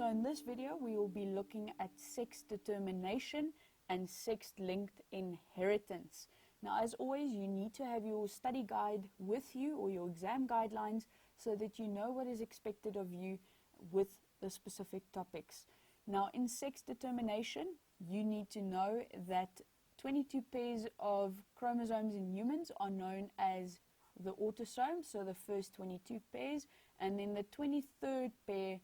in this video we will be looking at sex determination and sex-linked inheritance. Now, as always, you need to have your study guide with you or your exam guidelines so that you know what is expected of you with the specific topics. Now, in sex determination, you need to know that 22 pairs of chromosomes in humans are known as the autosomes, so the first 22 pairs, and then the 23rd pair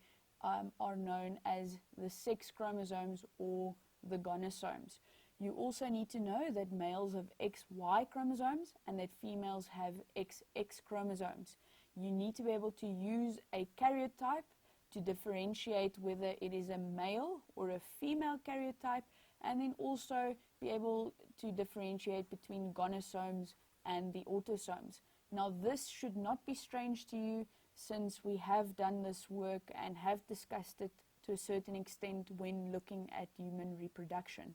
are known as the sex chromosomes or the gonosomes. You also need to know that males have XY chromosomes and that females have XX chromosomes. You need to be able to use a karyotype to differentiate whether it is a male or a female karyotype, and then also be able to differentiate between gonosomes and the autosomes. Now, this should not be strange to you, since we have done this work and have discussed it to a certain extent when looking at human reproduction.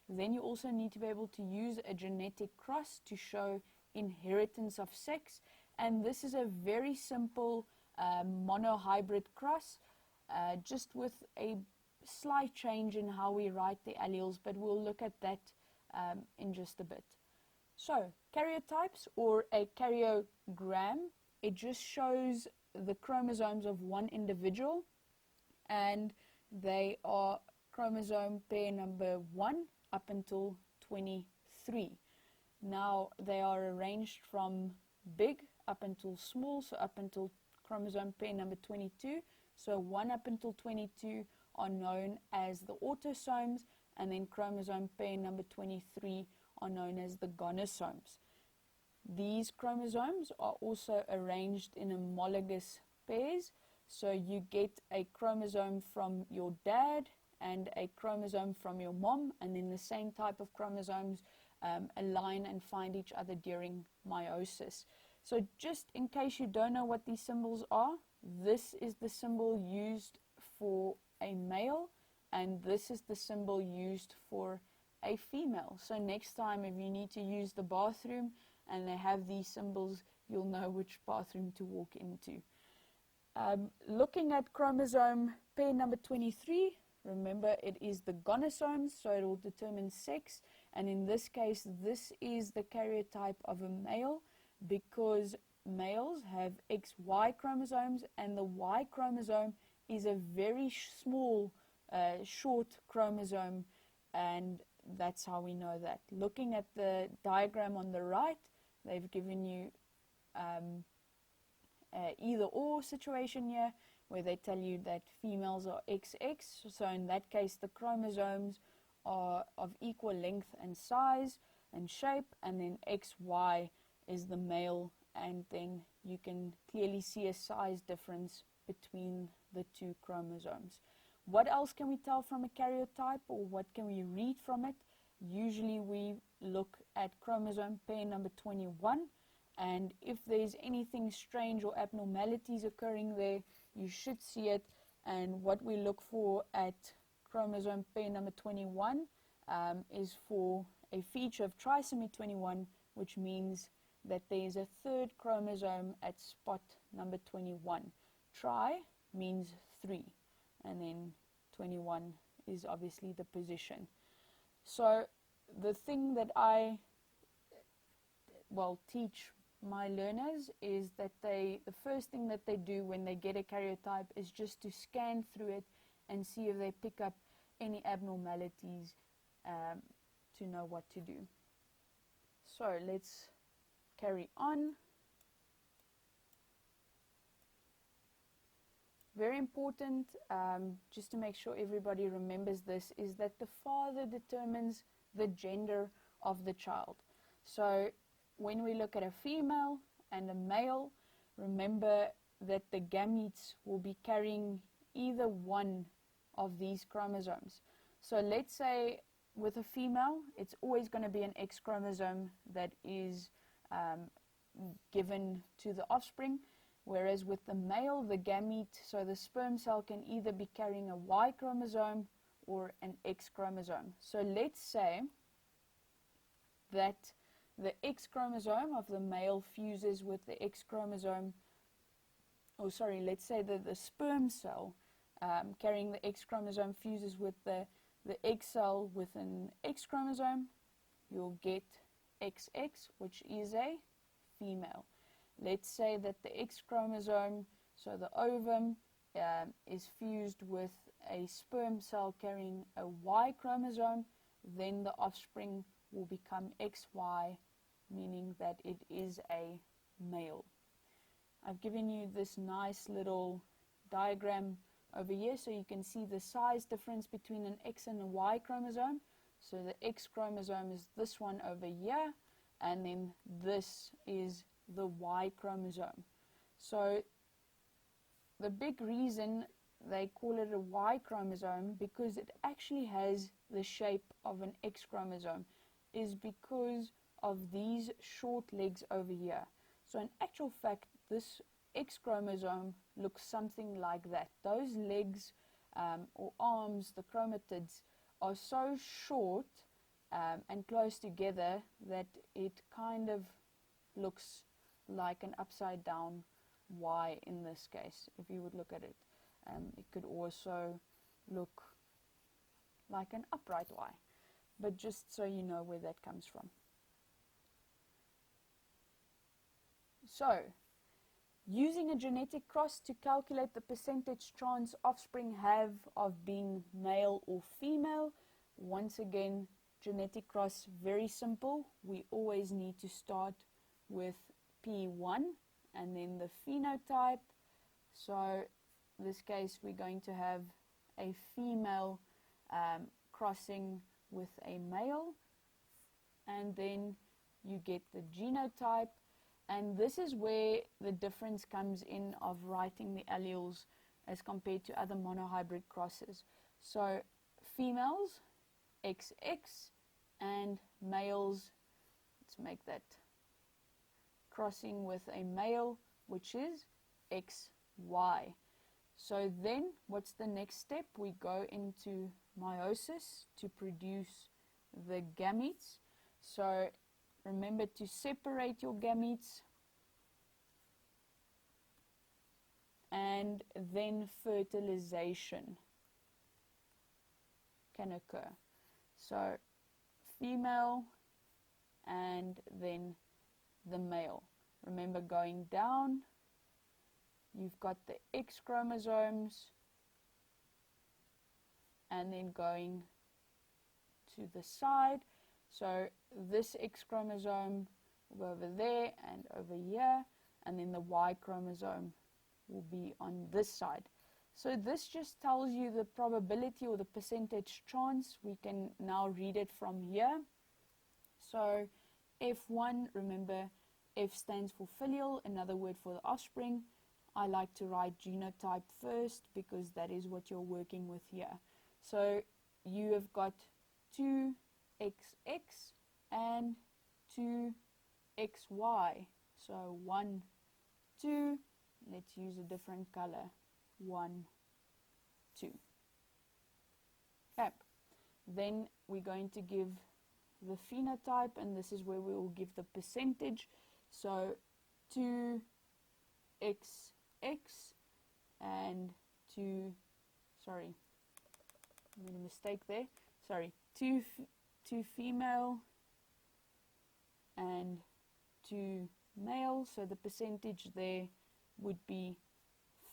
Then you also need to be able to use a genetic cross to show inheritance of sex, and this is a very simple monohybrid cross, just with a slight change in how we write the alleles, but we'll look at that in just a bit. So, karyotypes or a karyogram, it just shows the chromosomes of one individual, and they are chromosome pair number 1 up until 23. Now, they are arranged from big up until small, so up until chromosome pair number 22. So 1 up until 22 are known as the autosomes, and then chromosome pair number 23 are known as the gonosomes. These chromosomes are also arranged in homologous pairs, so you get a chromosome from your dad and a chromosome from your mom, and then the same type of chromosomes align and find each other during meiosis. So just in case you don't know what these symbols are, this is the symbol used for a male, and this is the symbol used for a female. So next time if you need to use the bathroom and they have these symbols, you'll know which bathroom to walk into. Looking at chromosome pair number 23, remember it is the gonosomes, so it will determine sex, and in this case this is the karyotype of a male, because males have XY chromosomes and the Y chromosome is a very small short chromosome, and that's how we know that. Looking at the diagram on the right, they've given you either or situation here, where they tell you that females are XX, so in that case the chromosomes are of equal length and size and shape, and then XY is the male, and then you can clearly see a size difference between the two chromosomes. What else can we tell from a karyotype, or what can we read from it? Usually we look at chromosome pair number 21, and if there's anything strange or abnormalities occurring there, you should see it. And what we look for at chromosome pair number 21 is for a feature of trisomy 21, which means that there is a third chromosome at spot number 21. Tri means 3, and then 21 is obviously the position. So the thing that I teach my learners is that the first thing that they do when they get a karyotype is just to scan through it and see if they pick up any abnormalities to know what to do. So let's carry on. Very important, just to make sure everybody remembers this, is that the father determines the gender of the child. So when we look at a female and a male, remember that the gametes will be carrying either one of these chromosomes. So let's say with a female, it's always going to be an X chromosome that is given to the offspring, whereas with the male, the gamete, so the sperm cell, can either be carrying a Y chromosome or an X chromosome. So let's say that the X chromosome of the male fuses with the X chromosome, let's say that the sperm cell carrying the X chromosome fuses with the egg cell with an X chromosome, you'll get XX, which is a female. Let's say that the X chromosome, so the ovum, is fused with a sperm cell carrying a Y chromosome, then the offspring will become XY, meaning that it is a male. I've given you this nice little diagram over here so you can see the size difference between an X and a Y chromosome. So the X chromosome is this one over here, and then this is the Y chromosome. So the big reason they call it a Y chromosome, because it actually has the shape of an X chromosome, is because of these short legs over here. So in actual fact, this X chromosome looks something like that. Those legs or arms, the chromatids, are so short and close together that it kind of looks like an upside down Y in this case, if you would look at it. It could also look like an upright Y, but just so you know where that comes from. So, using a genetic cross to calculate the percentage chance offspring have of being male or female. Once again, genetic cross, very simple. We always need to start with P1 and then the phenotype. So in this case, we're going to have a female crossing with a male, and then you get the genotype. And this is where the difference comes in of writing the alleles as compared to other monohybrid crosses. So females, XX, and males, let's make that crossing with a male, which is XY. So then, what's the next step? We go into meiosis to produce the gametes. So remember to separate your gametes, and then fertilization can occur. So female and then the male. Remember, going down, you've got the X chromosomes, and then going to the side. So this X chromosome will go over there and over here, and then the Y chromosome will be on this side. So this just tells you the probability or the percentage chance. We can now read it from here. So F1, remember F stands for filial, another word for the offspring. I like to write genotype first because that is what you're working with here. So you have got 2XX and 2XY. So 1, 2, let's use a different color, 1, 2. Okay. Then we're going to give the phenotype, and this is where we will give the percentage. So 2XX and 2, sorry, I made a mistake there. Sorry, 2 female and 2 male. So the percentage there would be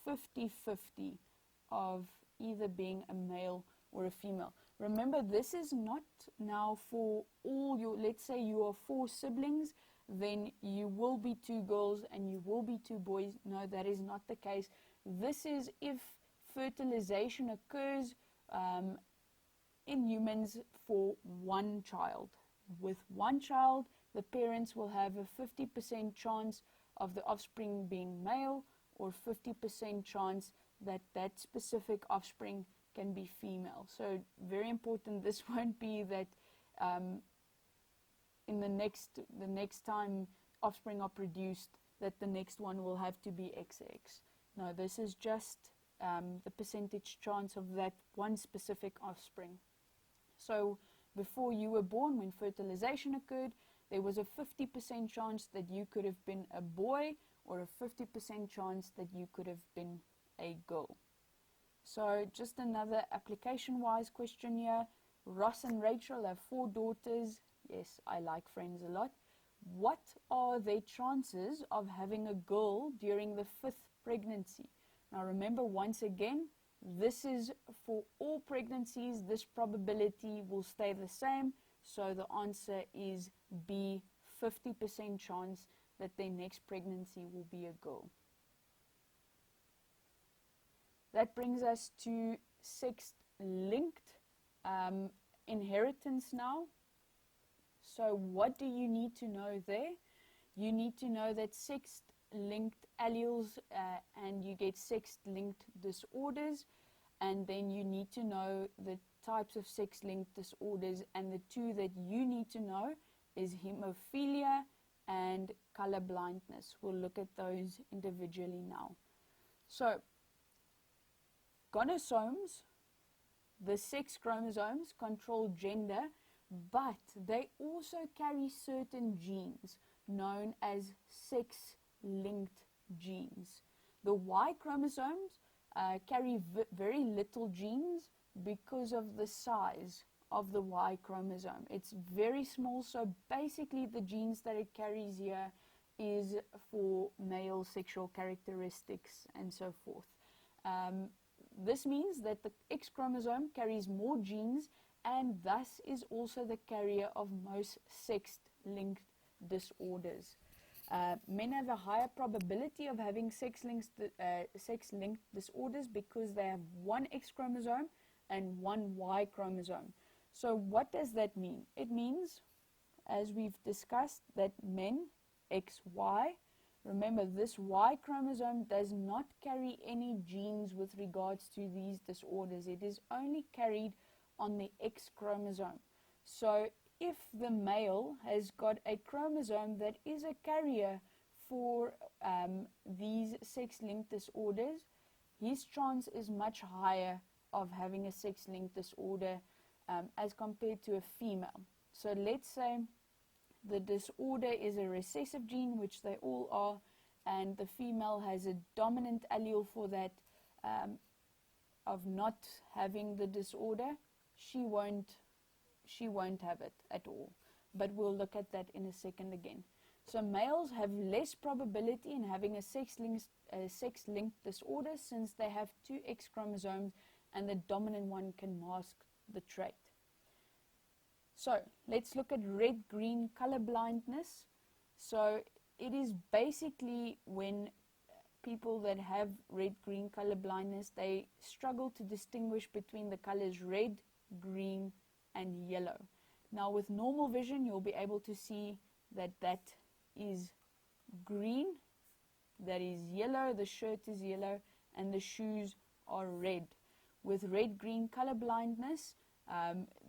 50-50 of either being a male or a female. Remember, this is not now for all your, let's say you are 4 siblings, then you will be 2 girls and you will be 2 boys. No, that is not the case. This is if fertilization occurs in humans for 1 child. With 1 child, the parents will have a 50% chance of the offspring being male, or 50% chance that that specific offspring can be female. So very important, this won't be that in the next time offspring are produced, that the next one will have to be XX. No, this is just the percentage chance of that one specific offspring. So before you were born, when fertilization occurred, there was a 50% chance that you could have been a boy, or a 50% chance that you could have been a girl. So just another application-wise question here. Ross and Rachel have 4 daughters. Yes, I like Friends a lot. What are their chances of having a girl during the 5th pregnancy? Now remember, once again, this is for all pregnancies. This probability will stay the same. So the answer is B, 50% chance that their next pregnancy will be a girl. That brings us to sex-linked inheritance now. So what do you need to know there? You need to know that sex-linked alleles and you get sex-linked disorders, and then you need to know the types of sex-linked disorders, and the 2 that you need to know is hemophilia and colorblindness. We'll look at those individually now. So gonosomes, the sex chromosomes, control gender, but they also carry certain genes known as sex-linked genes. The Y chromosomes carry very little genes because of the size of the Y chromosome. It's very small, so basically the genes that it carries here is for male sexual characteristics and so forth. This means that the X chromosome carries more genes and thus is also the carrier of most sex-linked disorders. Men have a higher probability of having sex-linked disorders because they have 1 X chromosome and 1 Y chromosome. So what does that mean? It means, as we've discussed, that men, XY, remember, this Y chromosome does not carry any genes with regards to these disorders. It is only carried on the X chromosome. So if the male has got a chromosome that is a carrier for these sex-linked disorders, his chance is much higher of having a sex-linked disorder as compared to a female. So let's say the disorder is a recessive gene, which they all are, and the female has a dominant allele for that of not having the disorder. She won't have it at all. But we'll look at that in a second again. So males have less probability in having a sex-linked disorder since they have 2 X chromosomes and the dominant one can mask the trait. So let's look at red-green colorblindness. So it is basically when people that have red-green colorblindness, they struggle to distinguish between the colors red, green, and yellow. Now with normal vision, you'll be able to see that that is green, that is yellow, the shirt is yellow, and the shoes are red. With red-green colorblindness,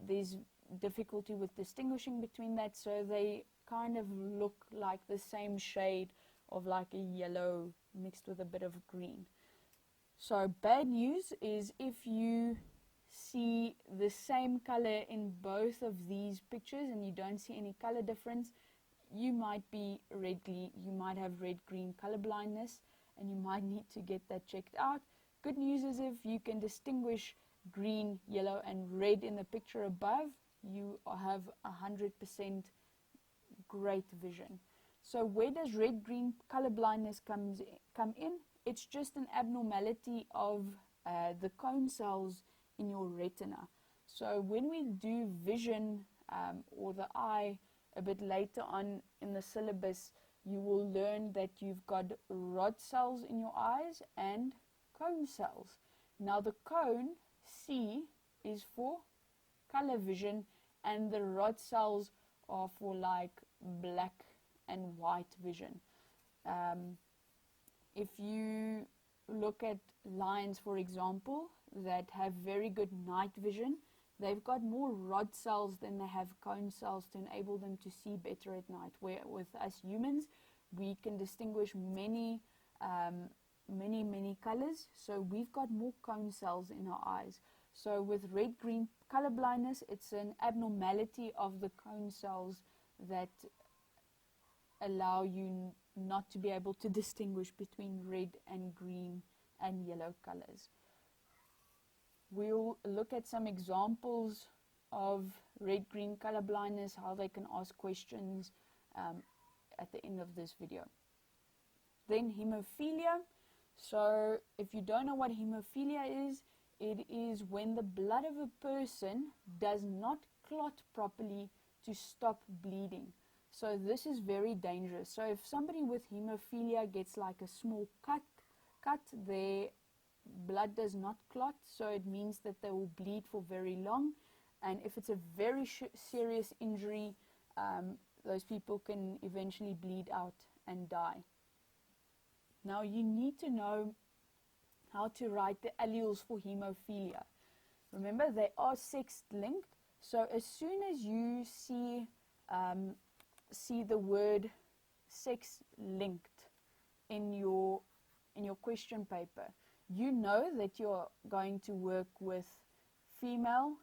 there's difficulty with distinguishing between that, so they kind of look like the same shade of like a yellow mixed with a bit of green. So bad news is if you see the same color in both of these pictures and you don't see any color difference, you might have red-green color blindness and you might need to get that checked out. Good news is if you can distinguish green, yellow and red in the picture above, you have 100% great vision. So where does red-green color blindness come in? It's just an abnormality of the cone cells in your retina. So when we do vision or the eye a bit later on in the syllabus, you will learn that you've got rod cells in your eyes and cone cells. Now the cone, C, is for color vision and the rod cells are for like black and white vision. If you look at lions, for example, that have very good night vision, they've got more rod cells than they have cone cells to enable them to see better at night. Where with us humans, we can distinguish many colors, so we've got more cone cells in our eyes. So with red-green color blindness, it's an abnormality of the cone cells that allow you not to be able to distinguish between red and green and yellow colors. we'll look at some examples of red-green color blindness, how they can ask questions at the end of this video. Then hemophilia. So if you don't know what hemophilia is, it is when the blood of a person does not clot properly to stop bleeding. So this is very dangerous. So if somebody with hemophilia gets like a small cut, their blood does not clot, so it means that they will bleed for very long. And if it's a very serious injury, those people can eventually bleed out and die. Now you need to know how to write the alleles for hemophilia. Remember, they are sex-linked, so as soon as you see the word sex-linked in your question paper, you know that you're going to work with female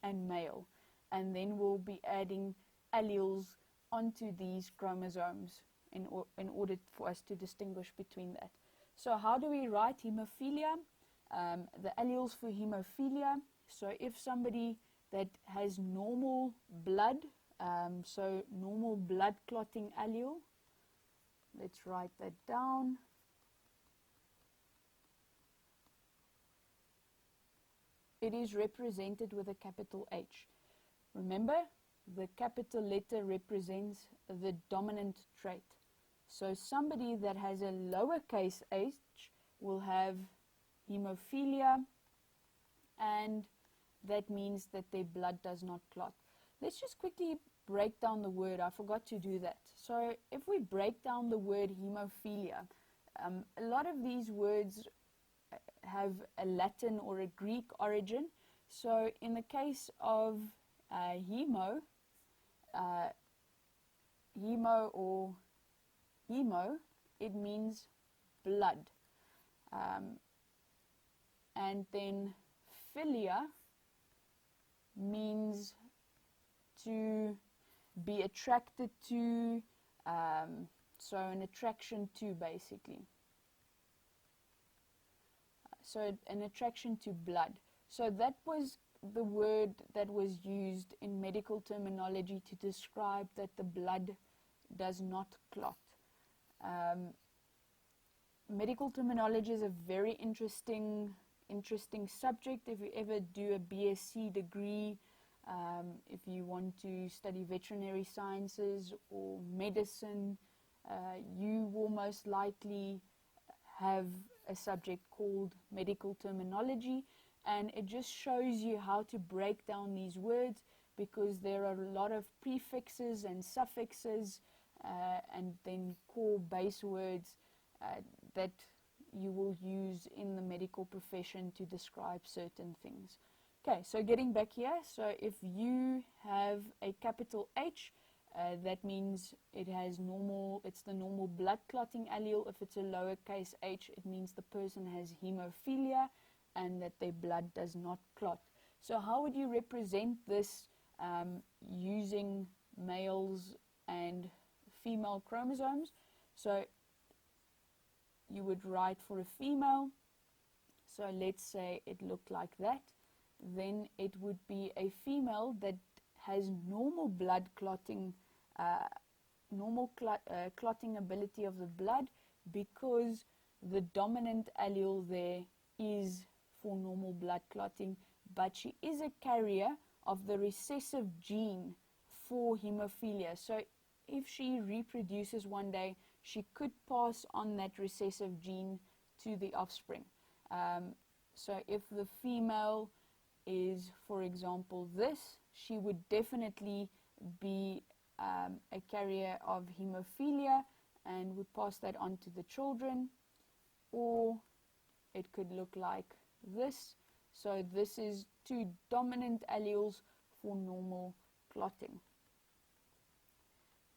and male, and then we'll be adding alleles onto these chromosomes in order for us to distinguish between that. So how do we write hemophilia? The alleles for hemophilia, so if somebody that has normal blood, so normal blood clotting allele, let's write that down. It is represented with a capital H. Remember, the capital letter represents the dominant trait. So somebody that has a lowercase h will have hemophilia, and that means that their blood does not clot. Let's just quickly break down the word. I forgot to do that. So if we break down the word hemophilia, a lot of these words have a Latin or a Greek origin. So in the case of hemo or hemo, it means blood. And then philia means to be attracted to, so an attraction to, basically. So an attraction to blood. So that was the word that was used in medical terminology to describe that the blood does not clot. Medical terminology is a very interesting subject. If you ever do a BSc degree, if you want to study veterinary sciences or medicine, you will most likely have a subject called medical terminology, and it just shows you how to break down these words, because there are a lot of prefixes and suffixes and then core base words that you will use in the medical profession to describe certain things. Okay, so getting back here, so if you have a capital H, that means it's the normal blood clotting allele. If it's a lowercase h, it means the person has hemophilia and that their blood does not clot. So how would you represent this using males and female chromosomes? So you would write for a female, so let's say it looked like that. Then it would be a female that has normal blood clotting, clotting ability of the blood, because the dominant allele there is for normal blood clotting, but she is a carrier of the recessive gene for hemophilia. So if she reproduces one day, she could pass on that recessive gene to the offspring. So if the female is, for example, this, she would definitely be a carrier of hemophilia and would pass that on to the children. Or it could look like this. So this is two dominant alleles for normal clotting.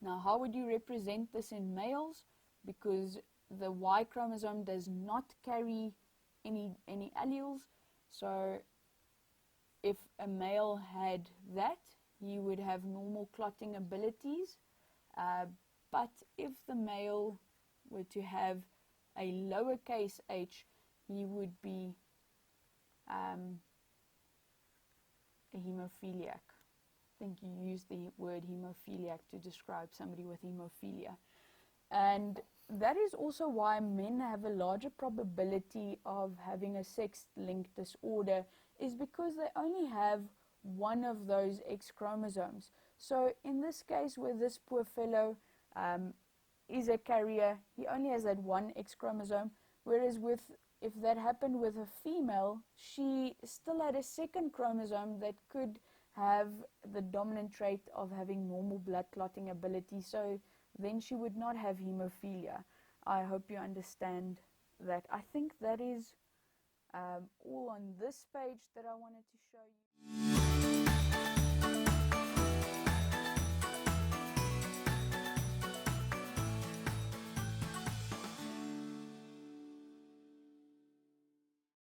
Now, how would you represent this in males? Because the Y chromosome does not carry any alleles. So if a male had that, he would have normal clotting abilities. But if the male were to have a lowercase h, he would be a hemophiliac. I think you use the word hemophiliac to describe somebody with hemophilia. And that is also why men have a larger probability of having a sex-linked disorder, is because they only have one of those X chromosomes. So in this case, where this poor fellow is a carrier, he only has that one X chromosome, whereas if that happened with a female, she still had a second chromosome that could have the dominant trait of having normal blood clotting ability, so then she would not have hemophilia. I hope you understand that. I think that is all on this page that I wanted to show you.